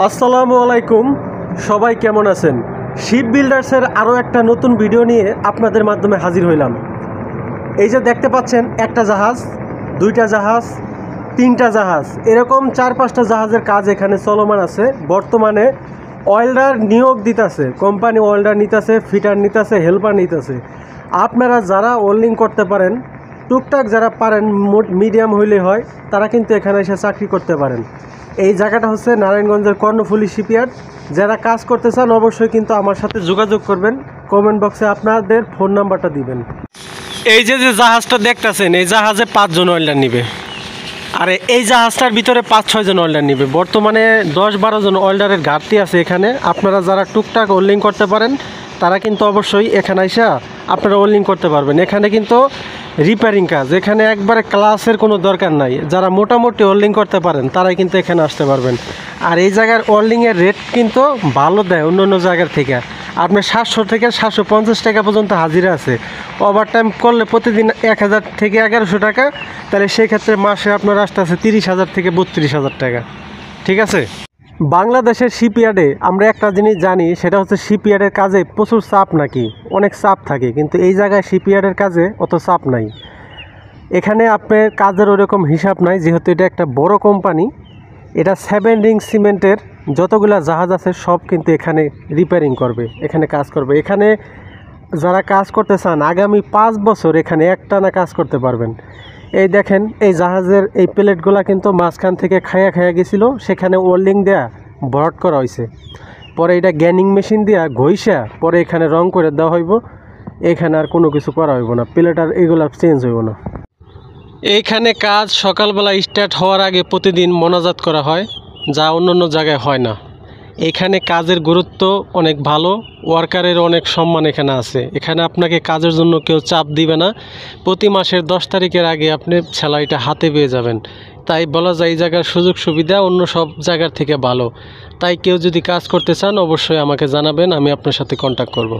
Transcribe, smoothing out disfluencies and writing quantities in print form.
আসসালামু আলাইকুম, সবাই কেমন আছেন? শিপ বিল্ডার্সের আরও একটা নতুন ভিডিও নিয়ে আপনাদের মাধ্যমে হাজির হইলাম। এই যে দেখতে পাচ্ছেন, একটা জাহাজ, দুইটা জাহাজ, তিনটা জাহাজ, এরকম 4-5টা জাহাজের কাজ এখানে চলমান আছে। বর্তমানে ওয়েল্ডার নিয়োগ দিতেছে, কোম্পানি ওয়েল্ডার নিতেছে, ফিটার নিতেছে, হেল্পার নিতেছে। আপনারা যারা ওয়েল্ডিং করতে পারেন, টুকটাক যারা পারেন, মিডিয়াম হইলে হয়, তারা কিন্তু এখানে এসে চাকরি করতে পারেন। এই জায়গাটা হচ্ছে নারায়ণগঞ্জের কর্ণফুলী শিপইয়ার্ড। যারা কাজ করতে চান অবশ্যই কিন্তু আমার সাথে যোগাযোগ করবেন। কমেন্ট বক্সে আপনাদের ফোন নাম্বারটা দিবেন। এই যে জাহাজটা দেখতেছেন, এই জাহাজে 5 জন ওয়েল্ডার নিবে, আর এই জাহাজটার ভিতরে 5-6 জন ওয়েল্ডার নিবে। বর্তমানে 10-12 জন ওয়েল্ডারের ঘাটতি আছে এখানে। আপনারা যারা টুকটাক ওয়েল্ডিং করতে পারেন তারা কিন্তু অবশ্যই এখানে এসে আপনারা ওয়েল্ডিং করতে পারবেন। এখানে কিন্তু রিপেয়ারিং কাজ, এখানে একবারে ক্লাসের কোনো দরকার নাই। যারা মোটামুটি ওয়েল্ডিং করতে পারেন তারাই কিন্তু এখানে আসতে পারবেন। আর এই জায়গার ওয়েল্ডিংয়ের রেট কিন্তু ভালো দেয় অন্য অন্য জায়গার থেকে। আপনার 700 থেকে 750 টাকা পর্যন্ত হাজিরা আছে। ওভার টাইম করলে প্রতিদিন 1000 থেকে 1100 টাকা, তাহলে সেক্ষেত্রে মাসে আপনার আসতে আছে 30,000 থেকে 32,000 টাকা। ঠিক আছে? বাংলাদেশের শিপইয়ার্ডে আমরা একটা জিনিস জানি, সেটা হচ্ছে শিপইয়ার্ডের কাজে প্রচুর চাপ, নাকি অনেক চাপ থাকে, কিন্তু এই জায়গায় শিপইয়ার্ডের কাজে অত চাপ নাই। এখানে আপনার কাজের ওরকম হিসাব নাই, যেহেতু এটা একটা বড় কোম্পানি। এটা 7 রিং সিমেন্টের যতগুলা জাহাজ আছে সব কিন্তু এখানে রিপেয়ারিং করবে, এখানে কাজ করবে। এখানে যারা কাজ করতে চান আগামী 5 বছর এখানে একটানা কাজ করতে পারবেন। এই দেখেন, এই জাহাজের এই প্লেটগুলা কিন্তু মাঝখান থেকে খায়া গেছিলো, সেখানে ওয়েল্ডিং দেয়া ভরাট করা হয়েছে। পরে এটা গ্যানিং মেশিন দিয়া ঘষা পরে এখানে রং করে দেওয়া হইব। এখানে আর কোনো কিছু করা হইব না, প্লেট আর এগুলো চেঞ্জ হইব না। এইখানে কাজ সকালবেলা স্টার্ট হওয়ার আগে প্রতিদিন মোনাজাত করা হয়, যা অন্য অন্য জায়গায় হয় না। এখানে কাজের গুরুত্ব অনেক ভালো, ওয়ার্কারের অনেক সম্মান এখানে আছে। এখানে আপনাকে কাজের জন্য কেউ চাপ দিবে না। প্রতি মাসের 10 তারিখের আগে আপনি স্যালারিটা হাতে পেয়ে যাবেন। তাই বলা যায় এই জায়গার সুযোগ সুবিধা অন্য সব জায়গার থেকে ভালো। তাই কেউ যদি কাজ করতে চান অবশ্যই আমাকে জানাবেন, আমি আপনার সাথে কন্ট্যাক্ট করব।